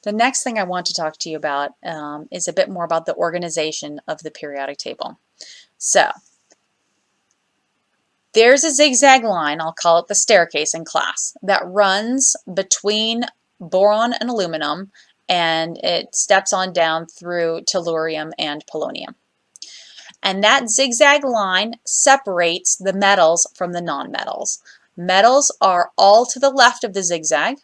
The next thing I want to talk to you about is a bit more about the organization of the periodic table. So, there's a zigzag line, I'll call it the staircase in class, that runs between boron and aluminum, and it steps on down through tellurium and polonium. And that zigzag line separates the metals from the nonmetals. Metals are all to the left of the zigzag,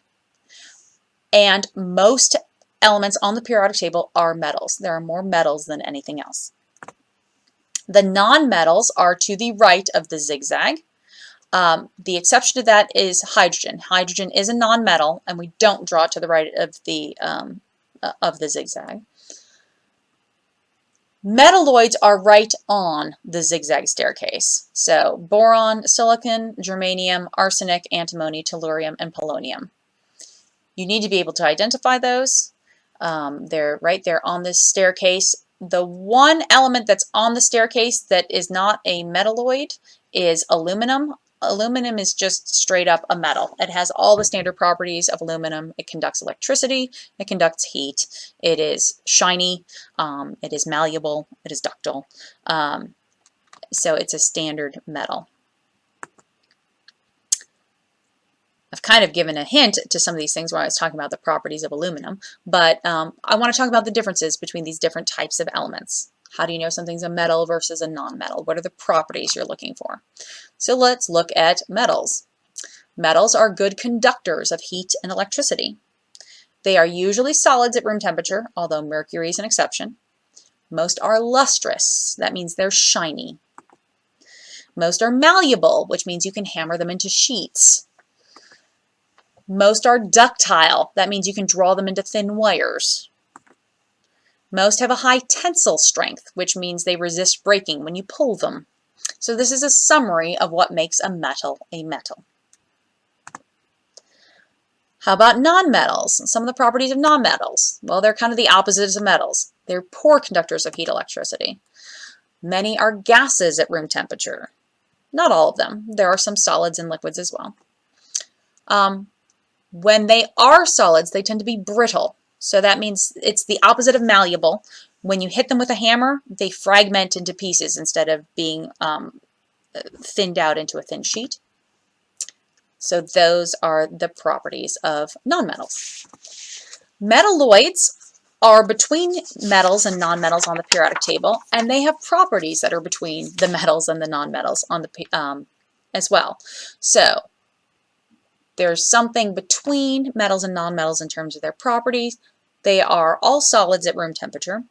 and most elements on the periodic table are metals. There are more metals than anything else. The nonmetals are to the right of the zigzag. The exception to that is hydrogen. Hydrogen is a nonmetal, and we don't draw it to the right of the zigzag. Metalloids are right on the zigzag staircase. So boron, silicon, germanium, arsenic, antimony, tellurium, and polonium. You need to be able to identify those. They're right there on this staircase. The one element that's on the staircase that is not a metalloid is aluminum. Aluminum is just straight up a metal. It has all the standard properties of aluminum. It conducts electricity, it conducts heat, it is shiny, it is malleable, it is ductile. So it's a standard metal. I've kind of given a hint to some of these things when I was talking about the properties of aluminum, but I want to talk about the differences between these different types of elements. How do you know something's a metal versus a non-metal? What are the properties you're looking for? So let's look at metals. Metals are good conductors of heat and electricity. They are usually solids at room temperature, although mercury is an exception. Most are lustrous. That means they're shiny. Most are malleable, which means you can hammer them into sheets. Most are ductile. That means you can draw them into thin wires. Most have a high tensile strength, which means they resist breaking when you pull them. So this is a summary of what makes a metal a metal. How about nonmetals? Some of the properties of nonmetals. Well, they're kind of the opposites of metals. They're poor conductors of heat electricity. Many are gases at room temperature. Not all of them. There are some solids and liquids as well. When they are solids, they tend to be brittle. So that means it's the opposite of malleable. When you hit them with a hammer, they fragment into pieces instead of being thinned out into a thin sheet. So those are the properties of nonmetals. Metalloids are between metals and nonmetals on the periodic table, and they have properties that are between the metals and the nonmetals on the as well. So there's something between metals and nonmetals in terms of their properties. They are all solids at room temperature.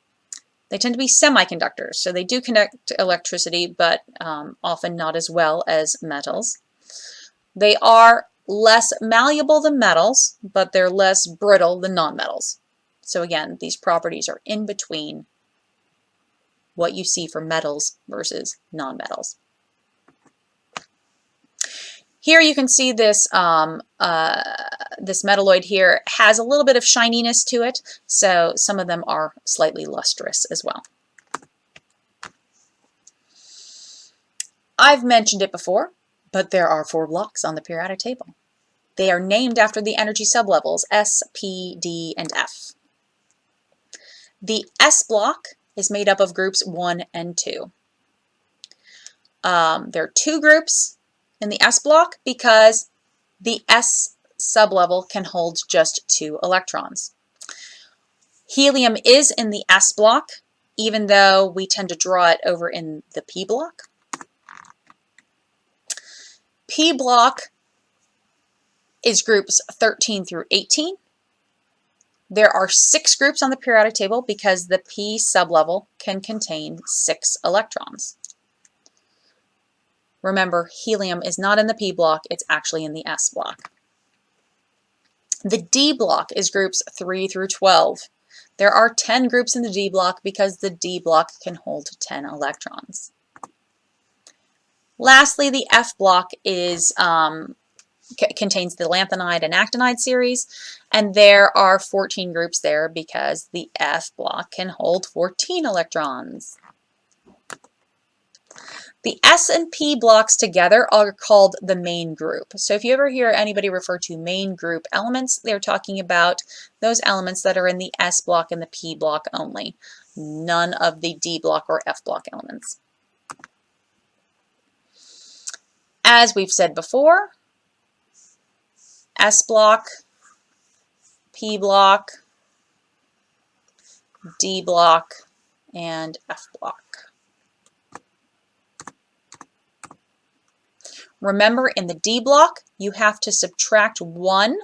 They tend to be semiconductors, so they do conduct electricity, but often not as well as metals. They are less malleable than metals, but they're less brittle than nonmetals. So again, these properties are in between what you see for metals versus nonmetals. Here you can see this, this metalloid here has a little bit of shininess to it, so some of them are slightly lustrous as well. I've mentioned it before, but there are 4 blocks on the periodic table. They are named after the energy sublevels S, P, D, and F. The S block is made up of groups 1 and 2. There are 2 groups in the S block because the S sublevel can hold just 2 electrons. Helium is in the S block, even though we tend to draw it over in the P block. P block is groups 13 through 18. There are 6 groups on the periodic table because the P sublevel can contain 6 electrons. Remember, helium is not in the P block, it's actually in the S block. The D block is groups 3 through 12. There are 10 groups in the D block because the D block can hold 10 electrons. Lastly, the F block is contains the Lanthanide and Actinide series, and there are 14 groups there because the F block can hold 14 electrons. The S and P blocks together are called the main group. So if you ever hear anybody refer to main group elements, they're talking about those elements that are in the S block and the P block only, none of the D block or F block elements. As we've said before, S block, P block, D block, and F block. Remember, in the D block, you have to subtract 1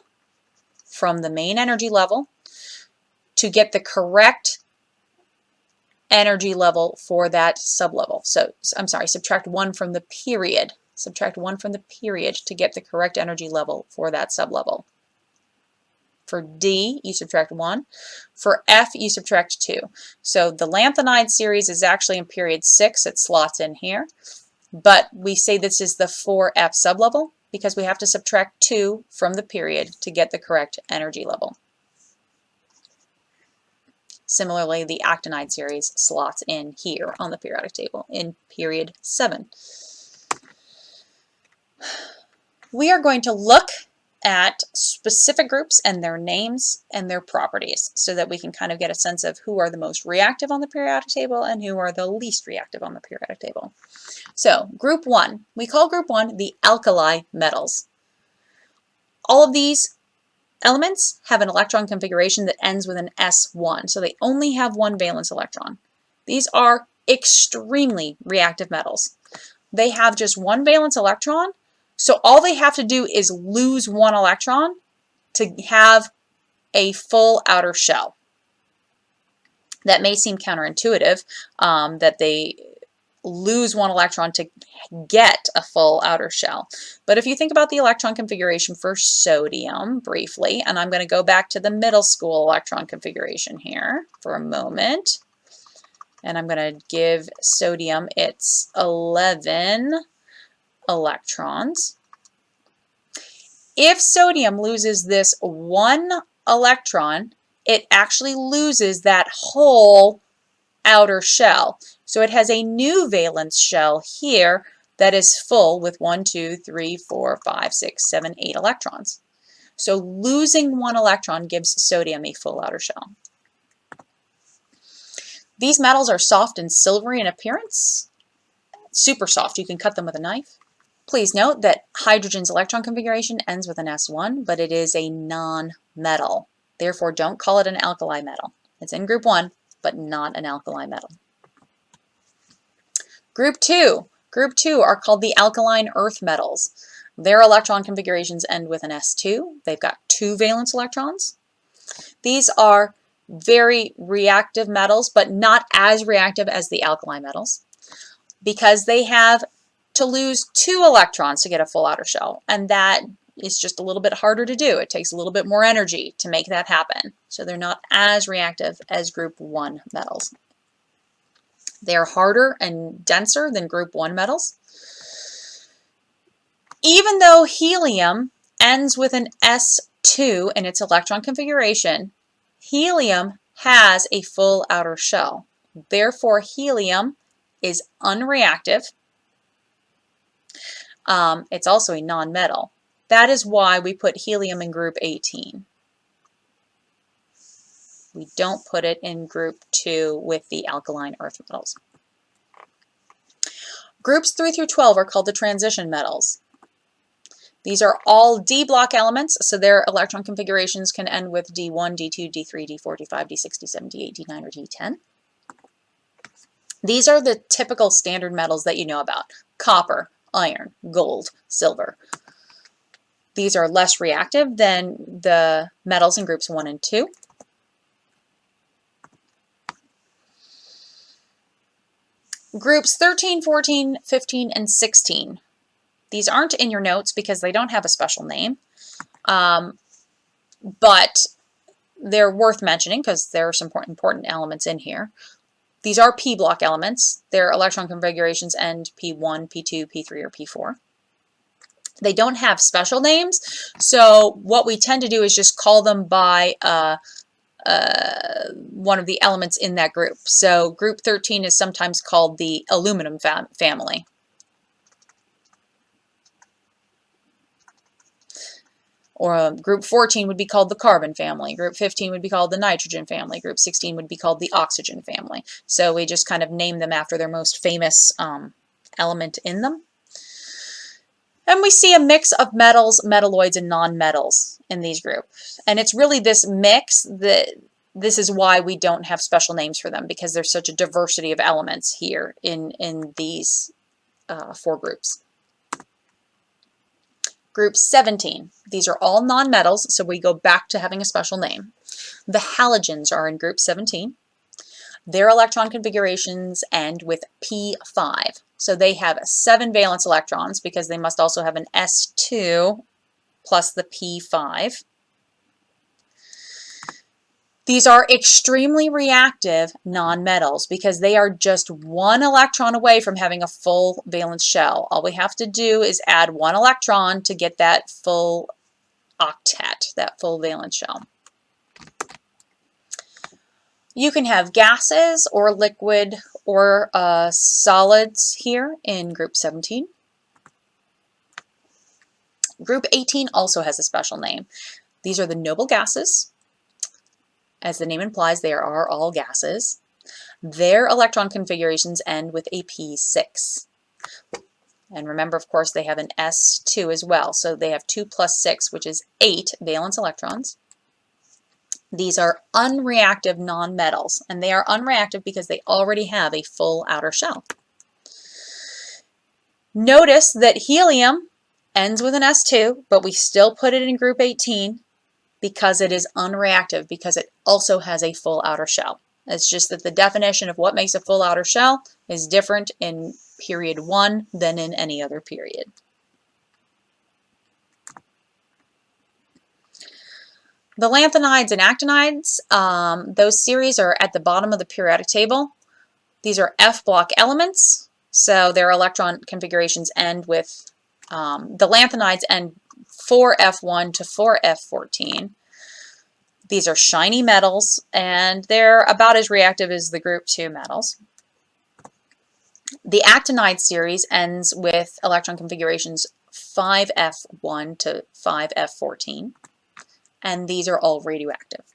from the main energy level to get the correct energy level for that sublevel. So, I'm sorry, subtract 1 from the period. Subtract 1 from the period to get the correct energy level for that sublevel. For D, you subtract 1. For F, you subtract 2. So the Lanthanide series is actually in period 6. It slots in here. But we say this is the 4F sublevel because we have to subtract 2 from the period to get the correct energy level. Similarly, the actinide series slots in here on the periodic table in period 7. We are going to look at specific groups and their names and their properties so that we can kind of get a sense of who are the most reactive on the periodic table and who are the least reactive on the periodic table. So group 1, we call group 1 the alkali metals. All of these elements have an electron configuration that ends with an S1, so they only have 1 valence electron. These are extremely reactive metals. They have just 1 valence electron, so all they have to do is lose 1 electron to have a full outer shell. That may seem counterintuitive, that they lose 1 electron to get a full outer shell. But if you think about the electron configuration for sodium briefly, and I'm going to go back to the middle school electron configuration here for a moment, and I'm going to give sodium its 11 electrons. If sodium loses this 1 electron, it actually loses that whole outer shell. So it has a new valence shell here that is full with 1, 2, 3, 4, 5, 6, 7, 8 electrons. So losing 1 electron gives sodium a full outer shell. These metals are soft and silvery in appearance. Super soft. You can cut them with a knife. Please note that hydrogen's electron configuration ends with an S1, but it is a non-metal. Therefore, don't call it an alkali metal. It's in group 1, but not an alkali metal. Group 2. Group 2 are called the alkaline-earth metals. Their electron configurations end with an S2. They've got 2 valence electrons. These are very reactive metals, but not as reactive as the alkali metals, because they have to lose 2 electrons to get a full outer shell, and that is just a little bit harder to do. It takes a little bit more energy to make that happen. So they're not as reactive as group 1 metals. They're harder and denser than group 1 metals. Even though helium ends with an S2 in its electron configuration, helium has a full outer shell. Therefore, helium is unreactive. It's also a non-metal. That is why we put helium in group 18. We don't put it in group 2 with the alkaline earth metals. Groups 3 through 12 are called the transition metals. These are all D block elements, so their electron configurations can end with D1, D2, D3, D4, D5, D6, D7, D8, D9, or D10. These are the typical standard metals that you know about: copper, iron, gold, silver. These are less reactive than the metals in groups 1 and 2. Groups 13, 14, 15, and 16. These aren't in your notes because they don't have a special name, but they're worth mentioning because there are some important elements in here. These are P block elements. Their electron configurations end P1, P2, P3, or P4. They don't have special names, so what we tend to do is just call them by one of the elements in that group. So group 13 is sometimes called the aluminum family. Or group 14 would be called the carbon family. Group 15 would be called the nitrogen family. Group 16 would be called the oxygen family. So we just kind of name them after their most famous element in them. And we see a mix of metals, metalloids, and nonmetals in these groups. And it's really this mix that this is why we don't have special names for them, because there's such a diversity of elements here in these 4 groups. Group 17, these are all nonmetals, so we go back to having a special name. The halogens are in group 17. Their electron configurations end with P5. So they have 7 valence electrons because they must also have an S2 plus the P5. These are extremely reactive nonmetals because they are just 1 electron away from having a full valence shell. All we have to do is add 1 electron to get that full octet, that full valence shell. You can have gases or liquid or solids here in group 17. Group 18 also has a special name. These are the noble gases. As the name implies, they are all gases. Their electron configurations end with a P6. And remember, of course, they have an S2 as well. So they have 2 plus 6, which is 8 valence electrons. These are unreactive nonmetals, and they are unreactive because they already have a full outer shell. Notice that helium ends with an S2, but we still put it in group 18 because it is unreactive, because it also has a full outer shell. It's just that the definition of what makes a full outer shell is different in period 1 than in any other period. The lanthanides and actinides, those series are at the bottom of the periodic table. These are F block elements, so their electron configurations end with, the lanthanides end 4F1 to 4F14. These are shiny metals, and they're about as reactive as the group 2 metals. The actinide series ends with electron configurations 5F1 to 5F14, and these are all radioactive.